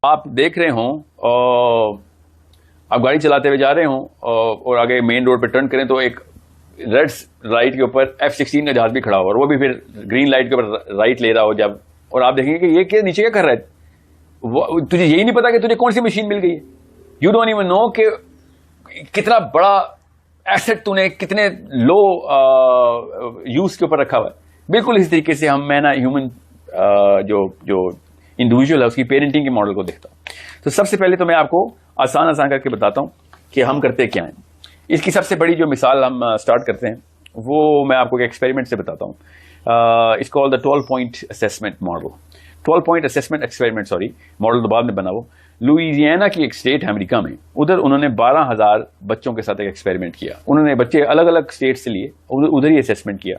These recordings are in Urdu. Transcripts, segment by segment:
آپ دیکھ رہے ہوں آپ گاڑی چلاتے ہوئے جا رہے ہوں اور آگے مین روڈ پہ ٹرن کریں تو ایک ریڈ لائٹ کے اوپر F-16 کا جہاز بھی کھڑا ہوا اور وہ بھی پھر گرین لائٹ کے اوپر رائٹ لے رہا ہو جب, اور آپ دیکھیں گے کہ یہ نیچے کیا کر رہا ہے, تجھے یہی نہیں پتا کہ تجھے کون سی مشین مل گئی ہے. یو ڈونٹ ایون نو کہ کتنا بڑا ایسٹ تو نے کتنے لو یوز کے اوپر رکھا ہوا ہے. بالکل اسی طریقے سے میں نا ہیومن جو انڈیویجول ہے اس کی پیرنٹنگ کے ماڈل کو دیکھتا ہوں. تو سب سے پہلے تو میں آپ کو آسان کر کے بتاتا ہوں کہ ہم کرتے کیا ہیں. اس کی سب سے بڑی جو مثال ہم سٹارٹ کرتے ہیں وہ میں آپ کو ایک ایکسپیریمنٹ سے بتاتا ہوں. اس کو 12 point assessment model 12 point assessment experiment model تو بعد میں بنا. وہ لوئیزیانا کی ایک اسٹیٹ ہے امریکہ میں, ادھر انہوں نے 12,000 بچوں کے ساتھ ایک ایکسپیریمنٹ کیا. انہوں نے بچے الگ الگ اسٹیٹ سے لیے, ادھر ہی اسیسمنٹ کیا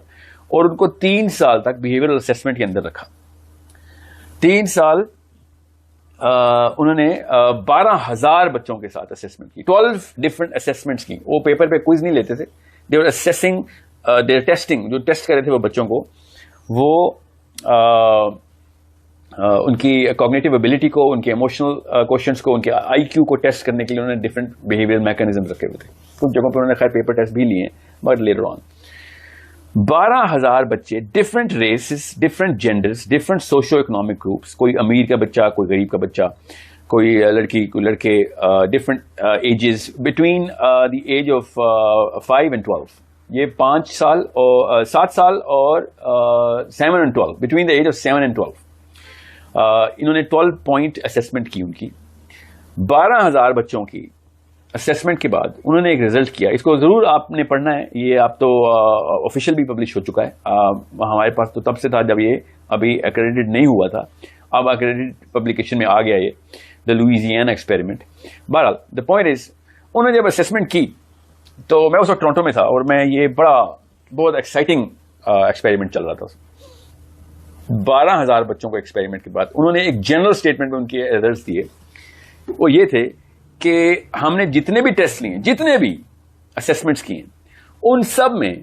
اور ان کو 3 سال تک بہیویئرل اسیسمنٹ کے اندر رکھا. 3 سال انہوں نے 12,000 بچوں کے ساتھ اسیسمنٹ کی, 12 ڈفرنٹ اسیسمنٹس کی. وہ پیپر پہ کوئز نہیں لیتے تھے, دے ور اسیسنگ دے ٹیسٹنگ. جو ٹیسٹ کرے تھے وہ بچوں کو, وہ ان کی کوگنیٹو ایبلٹی کو, ان کے ایموشنل کوشچنس کو, ان کے آئی کیو کو ٹیسٹ کرنے کے لیے انہوں نے ڈفرنٹ بہیویئر میکینزم رکھے ہوئے تھے. کچھ جگہوں پہ انہوں نے خیر پیپر ٹیسٹ بھی لیے ہیں, بٹ لیٹر آن 12,000 بچے, different races, different genders, different socio economic groups, کوئی امیر کا بچہ, کوئی غریب کا بچہ, کوئی لڑکی, کوئی لڑکے, different ages between the age of 5 and 12. یہ 5 سال اور 7 سال اور 7 and 12, between the age of 7 and 12. انہوں نے 12 پوائنٹ اسیسمنٹ کی. ان کی 12,000 بچوں کی اسیسمنٹ کے بعد انہوں نے ایک ریزلٹ کیا. اس کو ضرور آپ نے پڑھنا ہے, یہ آپ تو آفیشیل بھی پبلش ہو چکا ہے. ہمارے پاس تو تب سے تھا جب یہ ابھی ایکریڈیٹڈ نہیں ہوا تھا, اب ایکریڈیٹڈ پبلیکیشن میں آ گیا یہ, دا لوئیزیانا ایکسپیریمنٹ. بہرحال دا پوائنٹ از, انہوں نے جب اسیسمنٹ کی تو میں اس وقت ٹورنٹو میں تھا اور میں یہ بہت ایکسائٹنگ ایکسپیریمنٹ چل رہا تھا. 12,000 بچوں کو ایکسپیریمنٹ کے بعد انہوں نے ایک جنرل اسٹیٹمنٹ میں ان کے ریزلٹس دیے. وہ یہ تھے کہ ہم نے جتنے بھی ٹیسٹ لیے, جتنے بھی اسیسمنٹس کیے, ان سب میں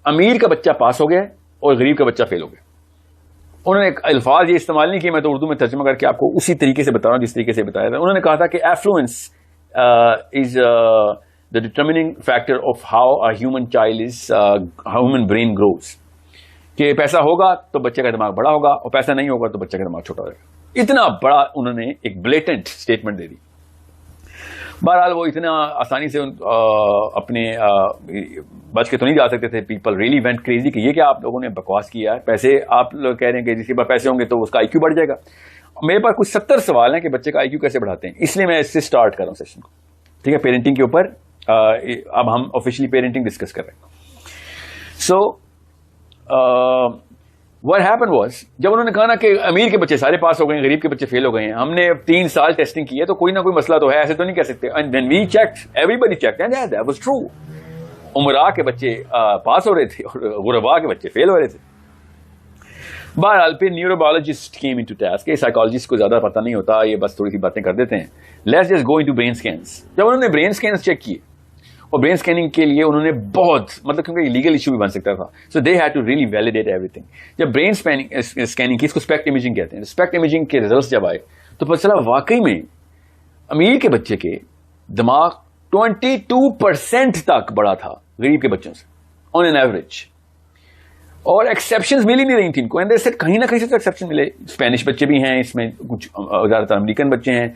امیر کا بچہ پاس ہو گیا اور غریب کا بچہ فیل ہو گیا. انہوں نے الفاظ یہ استعمال نہیں کیے, میں تو اردو میں ترجمہ کر کے آپ کو اسی طریقے سے بتا رہا ہوں جس طریقے سے بتایا تھا. انہوں نے کہا تھا کہ influence is the determining factor of how a human child is human brain grows. کہ پیسہ ہوگا تو بچے کا دماغ بڑا ہوگا اور پیسہ نہیں ہوگا تو بچے کا دماغ چھوٹا ہوگا. اتنا بڑا انہوں نے ایک بلیٹنٹ اسٹیٹمنٹ دے دی. بہرحال وہ اتنا آسانی سے اپنے بچ کے تو نہیں جا سکتے تھے. پیپل ریئلی وینٹ کریزی کہ یہ کیا آپ لوگوں نے بکواس کیا ہے, پیسے آپ لوگ کہہ رہے ہیں کہ جس کے پاس پیسے ہوں گے تو اس کا آئی کیو بڑھ جائے گا. میرے پاس کچھ 70 سوال ہیں کہ بچے کا آئی کیو کیسے بڑھاتے ہیں, اس لیے میں اس سے اسٹارٹ کر رہا ہوں سیشن کو. ٹھیک ہے, پیرنٹنگ کے اوپر اب ہم آفیشلی پیرنٹنگ ڈسکس کر رہے ہیں. سو what happened was, جب انہوں نے کہا نا کہ امیر کے بچے سارے پاس ہو گئے ہیں, غریب کے بچے فیل ہو گئے ہیں, ہم نے 3 سال ٹیسٹنگ کی ہے تو کوئی نہ کوئی مسئلہ تو ہے, ایسے تو نہیں کہہ سکتے. And when we checked, everybody checked and that was true. عمرا کے بچے پاس ہو رہے تھے اور غربا کے بچے فیل ہو رہے تھے. بہرحال پھر نیوروبیولوجسٹ came into task. کہ سائیکالوجسٹ کو زیادہ پتہ نہیں ہوتا, یہ بس تھوڑی سی باتیں کر دیتے ہیں. Let's just go into brain scans. جب انہوں نے برین اسکینس چیک کیے, اور برین اسکیننگ کے لیے انہوں نے بہت کیونکہ لیگل ایشو بھی بن سکتا تھا, so they had to really validate ایوری تھنگ. جب برین اسکیننگ کی, اس کو اسپیکٹ امیجنگ کہتے ہیں, اسپیکٹ امیجنگ کے ریزلٹس جب آئے تو پتہ چلا واقعی میں امیر کے بچے کے دماغ 22% تک بڑا تھا غریب کے بچوں سے آن این ایوریج. اور ایکسیپشنز مل ہی نہیں رہی تھیں ان کو. اینڈ کہیں نہ کہیں سے تو ایکسیپشن ملے. اسپینش بچے بھی ہیں اس میں, کچھ زیادہ تر امریکن بچے ہیں,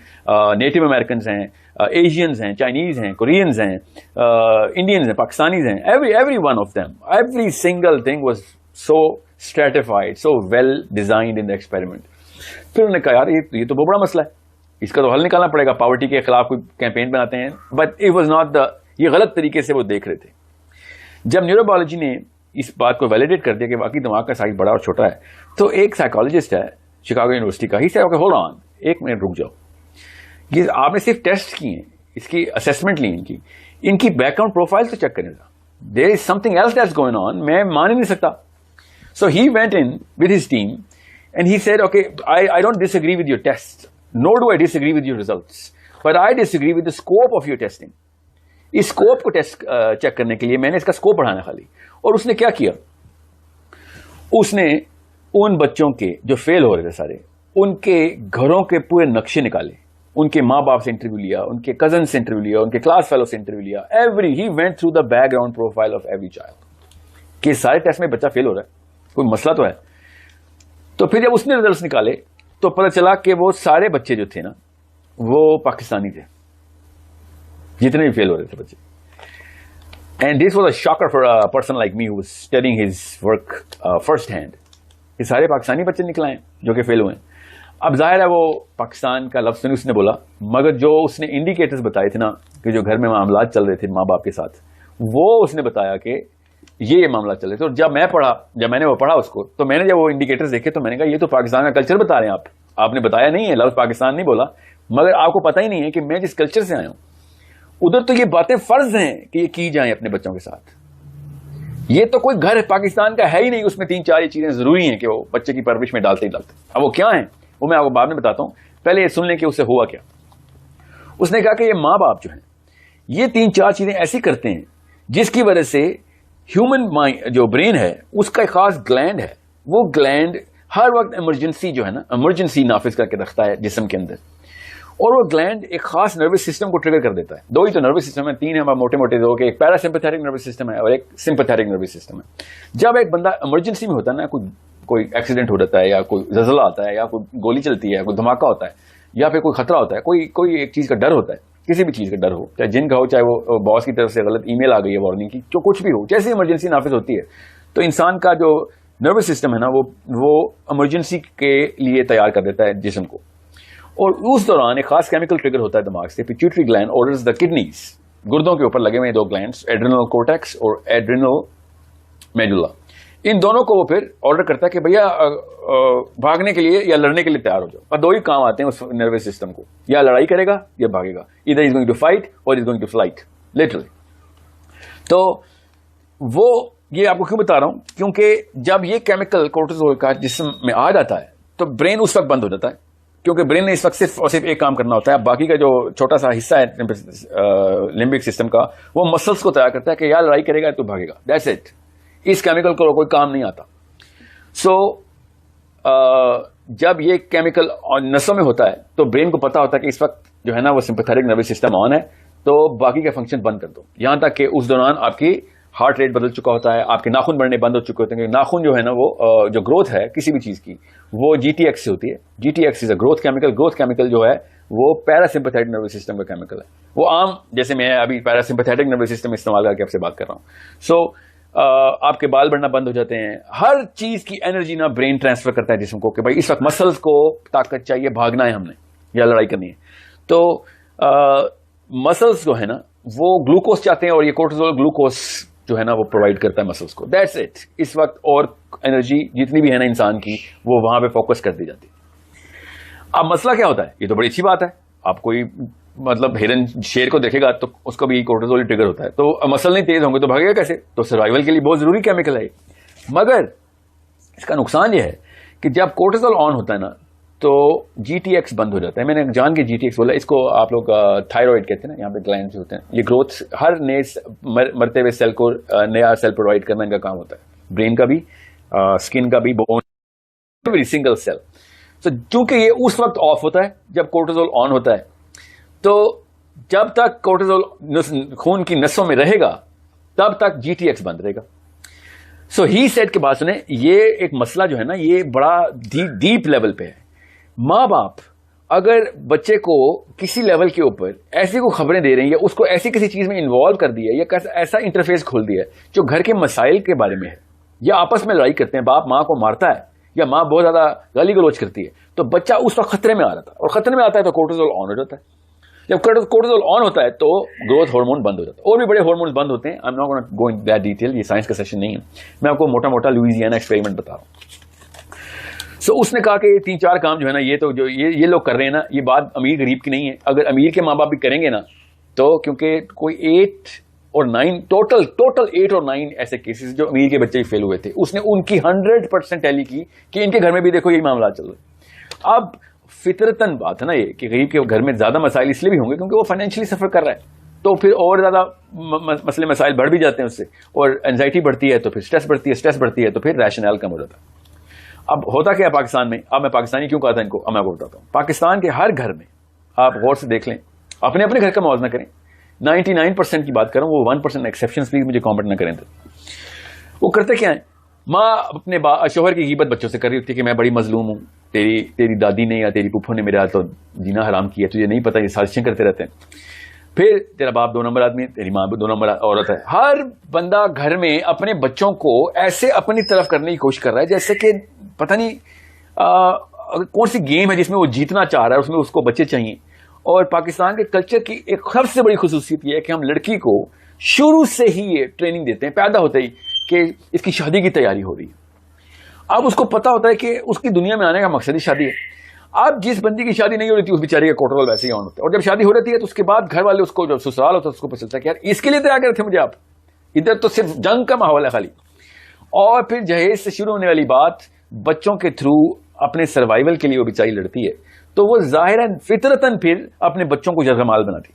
نیٹو امریکنز ہیں, ایشینز ہیں, چائنیز ہیں, کورینز ہیں, انڈینز ہیں, پاکستانیز ہیں. Every one of them, every single thing was so stratified, so well designed in the experiment. پھر انہوں نے کہا یار یہ تو بہت بڑا مسئلہ ہے, اس کا تو حل نکالنا پڑے گا. پاورٹی کے خلاف کوئی کیمپین بناتے ہیں, بٹ اٹ واز ناٹ یہ غلط طریقے سے وہ دیکھ رہے تھے. جب نیوروبیولوجی نے اس بات کو ویلیڈیٹ کر دیا کہ واقعی دماغ کا سائز بڑا اور چھوٹا ہے, تو ایک سائیکالوجسٹ ہے شکاگو یونیورسٹی کا, ہی سے ہولڈ آن, ایک منٹ رک جاؤ, یہ آپ نے صرف ٹیسٹ کیے ہیں, اس کی اسیسمنٹ لی, ان کی بیک گراؤنڈ پروفائل تو چیک کریں گا. There is something else that's going on, میں مان ہی نہیں سکتا. So he went in with his team and he said okay I don't disagree with your test, nor do I disagree with your results, but I disagree with the scope of your testing. اس اسکوپ کو ٹیسٹ چیک کرنے کے لیے میں نے اس کا اسکوپ بڑھانا خالی. اور اس نے کیا کیا, اس نے ان بچوں کے جو فیل ہو رہے تھے سارے, ان کے گھروں کے پورے نقشے نکالے, ان کے ماں باپ سے انٹرویو لیا, ان کے کزن سے انٹرویو لیا, ان کے کلاس فیلو سے انٹرویو لیا, he went through the back ground profile of every child کہ سارے ٹیسٹ میں بچہ فیل ہو رہا ہے, کوئی مسئلہ تو ہے. تو پھر جب اس نے ریزلٹس نکالے تو پتہ چلا کہ وہ سارے بچے جو تھے نا وہ پاکستانی تھے, جتنے بھی فیل ہو رہے تھے بچے. And this was a Shakir for a person like me who was studying his work first hand. یہ سارے پاکستانی بچے نکلائے جو کہ فیل ہوئے ہیں. اب ظاہر ہے وہ پاکستان کا لفظ نہیں اس نے بولا, مگر جو اس نے انڈیکیٹرز بتائے تھے نا کہ جو گھر میں معاملات چل رہے تھے ماں باپ کے ساتھ, وہ اس نے بتایا کہ یہ معاملہ چل رہے تھے. اور جب میں نے وہ پڑھا اس کو, تو میں نے جب وہ انڈیکیٹرز دیکھے تو میں نے کہا یہ تو پاکستان کا کلچر بتا رہے ہیں آپ نے بتایا نہیں ہے, لفظ پاکستان نہیں بولا, مگر آپ کو پتہ ہی نہیں ہے کہ میں جس کلچر سے آیا ہوں ادھر تو یہ باتیں فرض ہیں کہ یہ کی جائیں اپنے بچوں کے ساتھ. یہ تو کوئی گھر پاکستان کا ہے ہی نہیں, اس میں 3-4 یہ چیزیں ضروری ہیں کہ وہ بچے کی پرورش میں ڈالتے ہی ڈالتے. اب وہ کیا ہیں وہ میں آپ کو بعد میں بتاتا ہوں, پہلے یہ سن لیں کہ اس سے ہوا کیا. اس نے کہا کہ یہ ماں باپ جو ہیں یہ 3-4 چیزیں ایسی کرتے ہیں جس کی وجہ سے ہیومن مائنڈ جو برین ہے اس کا ایک خاص گلینڈ ہے, وہ گلینڈ ہر وقت ایمرجنسی جو ہے نا ایمرجنسی نافذ کر کے رکھتا ہے جسم کے اندر, اور وہ گلینڈ ایک خاص نروس سسٹم کو ٹریگر کر دیتا ہے. 2 ہی تو نروس سسٹم ہے, 3 ہیں موٹے موٹے, دو کہ ایک پیرا سمپیتھیٹک نروس سسٹم ہے اور ایک سمپیتھیٹک نروس سسٹم ہے. جب ایک بندہ ایمرجنسی میں ہوتا ہے نا, کوئی ایکسیڈنٹ ہو جاتا ہے یا کوئی زلزلہ آتا ہے یا کوئی گولی چلتی ہے, کوئی دھماکہ ہوتا ہے یا پھر کوئی خطرہ ہوتا ہے, کوئی ایک چیز کا ڈر ہوتا ہے, کسی بھی چیز کا ڈر ہو, چاہے جن کا ہو, چاہے وہ باس کی طرف سے غلط ای میل آ گئی ہے وارننگ کی, جو کچھ بھی ہو, جیسی ایمرجنسی نافذ ہوتی ہے تو انسان کا جو نروس سسٹم ہے نا وہ ایمرجنسی کے لیے تیار کر دیتا ہے جسم کو. اور اس دوران ایک خاص کیمیکل ٹریگر ہوتا ہے دماغ سے, pituitary gland orders the kidneys, گردوں کے اوپر لگے ہوئے 2 گلینڈز, ایڈرینل کورٹیکس اور ایڈرینل میڈولا, ان دونوں کو وہ پھر آرڈر کرتا ہے کہ بھیا بھاگنے کے لیے یا لڑنے کے لیے تیار ہو جاؤ. اور 2 ہی کام آتے ہیں اس نروس سسٹم کو, یا لڑائی کرے گا یا بھاگے گا, ادھر از گوئنگ ٹو فائٹ اور is going to flight literally. تو وہ یہ آپ کو کیوں بتا رہا ہوں, کیونکہ جب یہ کیمیکل کورٹیزول کا جسم میں آ جاتا ہے تو برین اس وقت بند ہو جاتا ہے, کیونکہ برین نے اس وقت صرف ایک کام کرنا ہوتا ہے. باقی کا جو چھوٹا سا حصہ ہے لمبک سسٹم کا, وہ مسلس کو تیار کرتا ہے کہ یا لڑائی کرے گا تو بھاگے گا, دیٹس اٹ. اس کیمیکل کو کوئی کام نہیں آتا. سو جب یہ کیمیکل نسوں میں ہوتا ہے تو برین کو پتا ہوتا ہے کہ اس وقت جو ہے نا وہ سمپیتھیٹک نروس سسٹم آن ہے, تو باقی کا فنکشن بند کر دو, یہاں تک کہ اس دوران آپ کی ہارٹ ریٹ بدل چکا ہوتا ہے, آپ کے ناخن بڑھنے بند ہو چکے ہوتے ہیں. ناخن جو ہے نا وہ جو گروتھ ہے کسی بھی چیز کی وہ GTX سے ہوتی ہے. GTX is a growth chemical. Growth chemical جو ہے وہ پیراسمپیتھیٹک نروس سسٹم کا کیمیکل ہے. وہ عام جیسے میں ابھی پیراسمپیتھیٹک نروس سسٹم استعمال کر کے آپ سے بات کر رہا ہوں. سو آپ کے بال بڑھنا بند ہو جاتے ہیں. ہر چیز کی انرجی نا برین ٹرانسفر کرتا ہے جسم کو کہ بھائی اس وقت مسلز کو طاقت چاہیے, بھاگنا ہے ہم نے یا لڑائی کرنی ہے. تو مسلز جو ہے نا وہ گلوکوز چاہتے ہیں, اور یہ کورٹیزول گلوکوز جو ہے نا وہ پرووائڈ کرتا ہے مسلز کو. That's it. اس وقت اور انرجی جتنی بھی ہے نا انسان کی وہ وہاں پہ فوکس کر دی جاتی ہے. اب مسئلہ کیا ہوتا ہے, یہ تو بڑی اچھی بات ہے, آپ کوئی مطلب ہرن شیر کو دیکھے گا تو اس کو بھی کورٹیزول ٹریگر ہوتا ہے, تو مسل نہیں تیز ہوں گے تو بھاگے گا کیسے؟ تو سروائیول کے لیے بہت ضروری کیمیکل ہے. مگر اس کا نقصان یہ ہے کہ جب کورٹیزول آن ہوتا ہے نا تو GTX بند ہو جاتا ہے. میں نے جان کے GTX بولا, اس کو آپ لوگ تھائرائڈ کہتے ہیں نا, یہاں پہ گلینڈز ہوتے ہیں. یہ گروتھ ہر نئے مرتے ہوئے سیل کو نیا سیل پرووائڈ کرنا ان کا کام ہوتا ہے, برین کا بھی, اسکن کا بھی, بون, ایوری سنگل سیل. تو چونکہ یہ اس وقت آف ہوتا ہے جب کورٹیزول آن ہوتا ہے, تو جب تک کورٹیزول خون کی نسوں میں رہے گا تب تک GTX بند رہے گا. سو ہی سیٹ کے بات سنیں, یہ ایک مسئلہ جو ہے نا یہ بڑا ڈیپ لیول پہ ہے. ماں باپ اگر بچے کو کسی لیول کے اوپر ایسی کوئی خبریں دے رہے ہیں یا اس کو ایسی کسی چیز میں انوالو کر دیا ہے یا ایسا انٹرفیس کھول دیا ہے جو گھر کے مسائل کے بارے میں ہے, یا آپس میں لڑائی کرتے ہیں, باپ ماں کو مارتا ہے یا ماں بہت زیادہ گالی گلوچ کرتی ہے, تو بچہ اس وقت خطرے میں آ رہا تھا, اور خطرے میں آتا ہے تو کورٹیزول آن ہو جاتا ہے. جب کورٹیزول آن ہوتا ہے تو گروتھ ہارمون بند ہو جاتا ہے. اور بھی بڑے ہارمونز بند ہوتے ہیں. I'm not going to go into that detail, یہ سائنس کا سیشن نہیں ہے, میں آپ کو موٹا موٹا لوئزیانا ایکسپیریمنٹ بتا رہا ہوں. سو اس نے کہا کہ یہ 3-4 کام جو ہے نا یہ تو جو یہ لوگ کر رہے ہیں نا, یہ بات امیر غریب کی نہیں ہے. اگر امیر کے ماں باپ بھی کریں گے نا تو, کیونکہ کوئی 8 اور 9 ٹوٹل 8 اور 9 ایسے کیسز جو امیر کے بچے ہی فیل ہوئے تھے, اس نے ان کی 100% ٹیلی کی کہ ان کے گھر میں بھی دیکھو یہی معاملات چل رہے ہیں. اب فطرتاً بات ہے نا یہ کہ غریب کے گھر میں زیادہ مسائل اس لیے بھی ہوں گے کیونکہ وہ فائنینشلی سفر کر رہا ہے, تو پھر اور زیادہ مسئلے مسائل بڑھ بھی جاتے ہیں اس سے, اور اینزائٹی بڑھتی ہے تو پھر اسٹریس بڑھتی ہے, اسٹریس بڑھتی ہے تو پھر ریشنل کم ہو جاتا ہے. اب ہوتا کیا پاکستان میں، اب میں پاکستانی کیوں کہا تھا ان کو، اب میں آپ کو بتاتا ہوں. پاکستان کے ہر گھر میں آپ غور سے دیکھ لیں، اپنے اپنے گھر کا موازنہ کریں. 99% کی بات کروں، وہ 1% ایکسیپشنز بھی مجھے کامنٹ نہ کریں تو وہ کرتے کیا ہیں. ماں اپنے شوہر کی غیبت بچوں سے کر رہی ہوتی ہے کہ میں بڑی مظلوم ہوں، تیری دادی نے یا تیری پھپھو نے میرا تو جینا حرام کیا، تجھے نہیں پتا، یہ سازشیں کرتے رہتے ہیں. پھر تیرا باپ 2 نمبر آدمی ہے، تیری ماں بھی 2 نمبر عورت ہے. ہر بندہ گھر میں اپنے بچوں کو ایسے اپنی طرف کرنے کی کوشش کر رہا ہے جیسے کہ پتہ نہیں کون سی گیم ہے جس میں وہ جیتنا چاہ رہا ہے، اس میں اس کو بچے چاہیے. اور پاکستان کے کلچر کی ایک سب سے بڑی خصوصیت یہ ہے کہ ہم لڑکی کو شروع سے ہی یہ ٹریننگ دیتے ہیں، پیدا ہوتے ہی، کہ اس کی شادی کی تیاری ہو رہی ہے. اب اس کو پتا ہوتا ہے کہ اس کی دنیا میں آنے کا مقصد ہی شادی ہے. اب جس بندی کی شادی نہیں ہو رہی تھی اس بیچاری کا کوٹرول ویسے ہی آن ہوتا ہے، اور جب شادی ہو رہی ہے تو اس کے بعد گھر والے اس کو، جب سسرال ہوتا ہے اس کو پتہ چلتا ہے کہ یار اس کے لیے تیار کرے تھے مجھے آپ، ادھر تو صرف جنگ کا ماحول ہے خالی. اور پھر جہیز سے شروع ہونے والی بات بچوں کے تھرو اپنے سروائیول کے لیے وہ بیچاری لڑتی ہے، تو وہ ظاہراً فطرتاً پھر اپنے بچوں کو جرمال بناتی.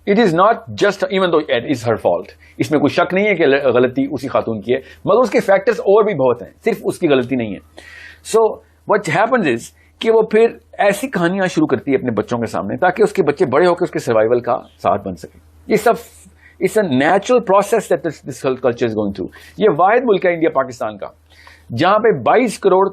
It is not just even though it is her fault, اس میں کوئی شک نہیں ہے کہ غلطی اسی خاتون کی ہے، مگر اس کے فیکٹرز اور بھی بہت ہیں، صرف اس کی غلطی نہیں ہے. سو وٹ ہیپنز از کہ وہ پھر ایسی کہانیاں شروع کرتی ہے اپنے بچوں کے سامنے تاکہ اس کے بچے بڑے ہو کے اس کے سروائیول کا ساتھ بن سکیں. یہ سب it's a natural process that this culture is going through. یہ واحد ملک ہے انڈیا پاکستان کا جہاں پہ 22 کروڑ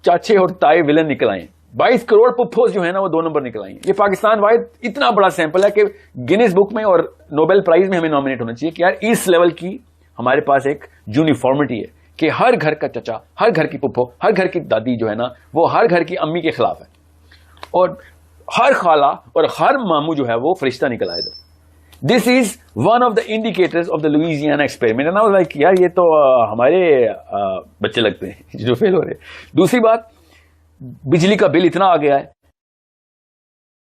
چاچے اور تائے ولن نکل آئے ہیں، 22 کروڑ پپھوس جو ہے نا وہ 2 نمبر نکل آئی ہیں. یہ پاکستان واحد اتنا بڑا سیمپل ہے کہ گینیز بک میں اور نوبل پرائز میں ہمیں نامنیٹ ہونا چاہیے کہ یار اس لیول کی ہمارے پاس ایک یونیفارمٹی ہے کہ ہر گھر کا چچا، ہر گھر کی پپھو، ہر گھر کی دادی جو ہے نا وہ ہر گھر کی امی کے خلاف ہے، اور ہر خالہ اور ہر ماموں جو ہے وہ فرشتہ نکل آئے. This is one of the indicators of the Louisiana experiment. یار یہ تو ہمارے بچے لگتے ہیں جو فیل ہو رہے ہیں. دوسری بات، بجلی کا بل اتنا آ گیا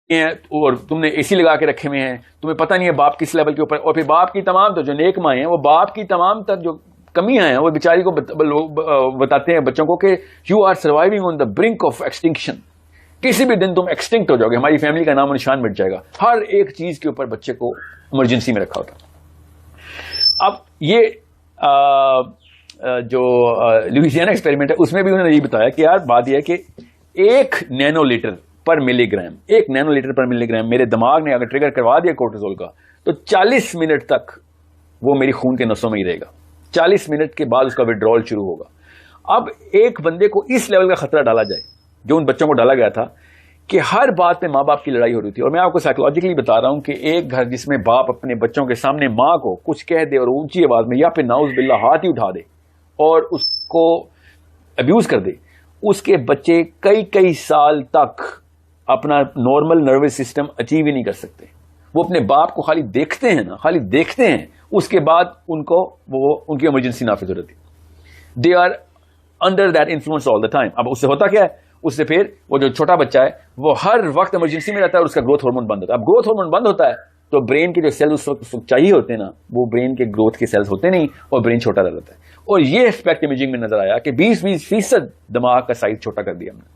ہے اور تم نے اے سی لگا کے رکھے ہوئے ہیں، تمہیں پتہ نہیں ہے باپ کس لیول کے اوپر. اور پھر باپ کی تمام تو جو نیک مائیں ہیں وہ باپ کی تمام تر جو کمیاں ہیں وہ بیچاری کو بتاتے ہیں بچوں کو کہ you are surviving on the brink of extinction, کسی بھی دن تم ایکسٹنکٹ ہو جاؤ گے، ہماری فیملی کا نام و نشان مٹ جائے گا. ہر ایک چیز کے اوپر بچے کو ایمرجنسی میں رکھا ہوتا. اب یہ جو لوئزیانا ایکسپیریمنٹ ہے اس میں بھی انہوں نے یہ بتایا کہ یار بات یہ ہے کہ 1 نینو لیٹر پر ملی گرام، 1 نینو لیٹر پر ملی گرام میرے دماغ نے اگر ٹریگر کروا دیا کورٹیزول کا تو 40 منٹ تک وہ میری خون کے نسوں میں ہی رہے گا. 40 منٹ کے بعد اس کا وڈرول شروع ہوگا. اب ایک بندے کو اس لیول کا خطرہ ڈالا جائے جو ان بچوں کو ڈالا گیا تھا کہ ہر بات پہ ماں باپ کی لڑائی ہو رہی تھی. اور میں آپ کو سائیکولوجیکلی بتا رہا ہوں کہ ایک گھر جس میں باپ اپنے بچوں کے سامنے ماں کو کچھ کہہ دے اور اونچی آواز میں یا پھر نعوذ باللہ ہاتھ ہی اٹھا دے اور اس کو ابیوز کر دے، اس کے بچے کئی سال تک اپنا نارمل نروس سسٹم اچیو ہی نہیں کر سکتے. وہ اپنے باپ کو خالی دیکھتے ہیں نا، خالی دیکھتے ہیں، اس کے بعد ان کو ان کی ایمرجنسی نافذ ہو رہتی. They are under that influence all the time. اب اس سے ہوتا کیا ہے، اس سے پھر وہ جو چھوٹا بچہ ہے وہ ہر وقت ایمرجنسی میں رہتا ہے اور اس کا گروتھ ہارمون بند ہوتا ہے. اب گروتھ ہارمون بند ہوتا ہے تو برین کے جو سیل اس وقت چاہیے ہوتے ہیں نا وہ برین کے گروتھ کے سیلز ہوتے نہیں اور برین چھوٹا رہ جاتا ہے. اور یہ اسپیکٹ امیجنگ میں نظر آیا کہ 20% دماغ کا سائز چھوٹا کر دیا ہم نے.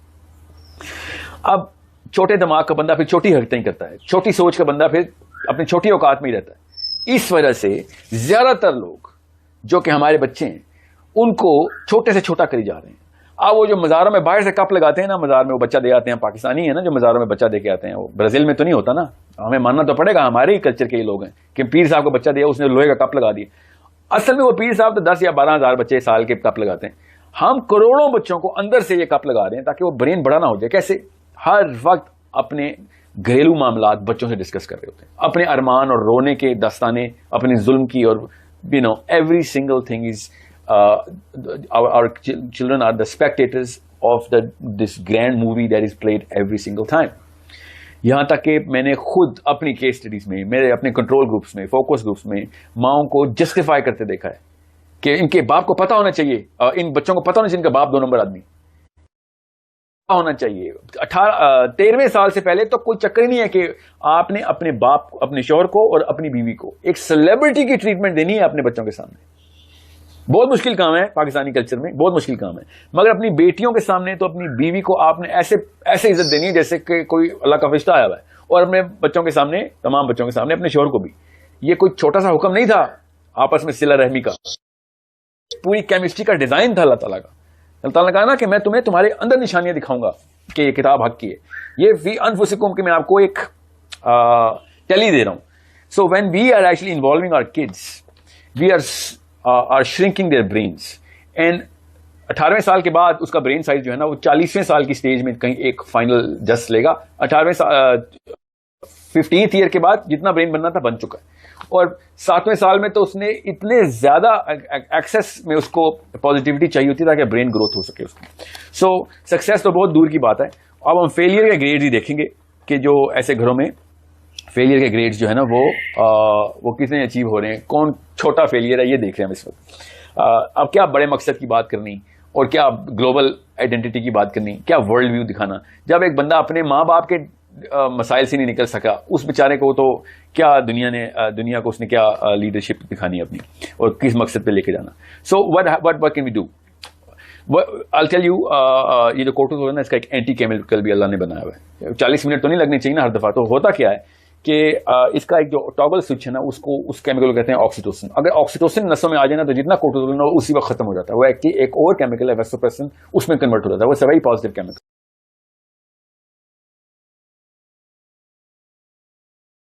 اب چھوٹے دماغ کا بندہ پھر چھوٹی حرکتیں کرتا ہے، چھوٹی سوچ کا بندہ پھر اپنی چھوٹی اوقات میں ہی رہتا ہے. اس وجہ سے زیادہ تر لوگ جو کہ ہمارے بچے ہیں ان کو چھوٹے سے چھوٹا کری جا رہے ہیں. اب وہ جو مزاروں میں باہر سے کپ لگاتے ہیں نا، مزار میں وہ بچہ دے آتے ہیں، پاکستانی ہے نا جو مزاروں میں بچہ دے کے آتے ہیں، وہ برازیل میں تو نہیں ہوتا نا، ہمیں ماننا تو پڑے گا ہمارے ہی کلچر کے ہی لوگ ہیں کہ پیر صاحب کو بچہ دیا اس نے لوہے کا کپ لگا دیا. اصل میں وہ پیر صاحب تو 10 یا 12 ہزار بچے سال کے کپ لگاتے ہیں. ہم کروڑوں بچوں کو اندر سے یہ کپ لگا رہے ہیں تاکہ وہ برین بڑا نہ ہو جائے. کیسے؟ ہر وقت اپنے گھریلو معاملات بچوں سے ڈسکس کر رہے ہوتے ہیں، اپنے ارمان اور رونے کے داستانے، اپنے ظلم کی، اور every single thing is our children are the spectators of this grand movie that is played every single time. یہاں تک کہ میں نے خود اپنی کیس اسٹڈیز میں، میرے اپنے کنٹرول گروپس میں، فوکس گروپس میں ماؤں کو جسٹیفائی کرتے دیکھا ہے کہ ان کے باپ کو پتا ہونا چاہیے، ان بچوں کو پتا ہونا چاہیے ان کا باپ 2 نمبر آدمی ہونا چاہیے. 13ویں سال سے پہلے تو کوئی چکر ہی نہیں ہے کہ آپ نے اپنے باپ کو، اپنے شوہر کو اور اپنی بیوی کو ایک سیلیبریٹی کی ٹریٹمنٹ دینی ہے اپنے بچوں کے سامنے. بہت مشکل کام ہے پاکستانی کلچر میں، بہت مشکل کام ہے. مگر اپنی بیٹیوں کے سامنے تو اپنی بیوی کو آپ نے ایسے عزت دینی ہے جیسے کہ کوئی اللہ کا فرشتہ آیا ہوا ہے، اور اپنے بچوں کے سامنے، تمام بچوں کے سامنے، اپنے شوہر کو بھی. یہ کوئی چھوٹا سا حکم نہیں تھا آپس میں صلہ رحمی کا، پوری کیمسٹری کا ڈیزائن تھا اللہ تعالیٰ کا اللہ تعالیٰ نے کہا نا کہ میں تمہیں تمہارے اندر نشانیاں دکھاؤں گا کہ یہ کتاب حق کی ہے. یہ فی انفسکم کہ میں آپ کو ایک ٹیلی دے رہا ہوں. So when we are actually involving our kids we are shrinking their brains. And 18ویں سال کے بعد اس کا برین سائز جو ہے نا وہ 40ویں سال کی سٹیج میں کہیں ایک فائنل جسٹ لے گا. 15th ایئر کے بعد جتنا برین بننا تھا بن چکا ہے. اور 7ویں سال میں تو اس نے اتنے زیادہ ایکسس میں اس کو پازیٹیوٹی چاہیے ہوتی تاکہ برین گروتھ ہو سکے اس کی. سو سکسیس تو بہت دور کی بات ہے. اب ہم فیلئر کے گریڈز ہی دیکھیں گے کہ جو ایسے گھروں میں فیلئر کے گریڈز جو ہے نا وہ کتنے اچیو ہو رہے ہیں, کون چھوٹا فیلئر ہے یہ دیکھ رہے ہیں ہم اس وقت. اب کیا بڑے مقصد کی بات کرنی اور کیا گلوبل آئیڈینٹی کی بات کرنی, کیا ورلڈ ویو دکھانا. جب ایک بندہ اپنے ماں باپ کے مسائل سے نہیں نکل سکا, اس بیچارے کو تو کیا دنیا کو اس نے کیا لیڈرشپ دکھانی اپنی اور کس مقصد پہ لے کے جانا. سو what can we do? I'll tell you, یہ جو کورٹیزول ہے نا اس کا ایک اینٹی کیمیکل بھی اللہ نے بنایا ہوا ہے. 40 منٹ تو نہیں لگنے چاہیے نا ہر دفعہ. تو ہوتا کیا ہے کہ اس کا ایک جو ٹاگل سوئچ ہے نا اس کیمیکل کو کہتے ہیں آکسیٹوسن. اگر آکسیٹوسن نسوں میں آ جائے نا تو جتنا کورٹیزول ہے وہ اسی وقت ختم ہو جاتا ہے. وہ ایک اور کیمیکل ہے ویسوپریسن, اس میں کنورٹ ہو جاتا ہے. وہ ویری پازیٹیو کیمیکل.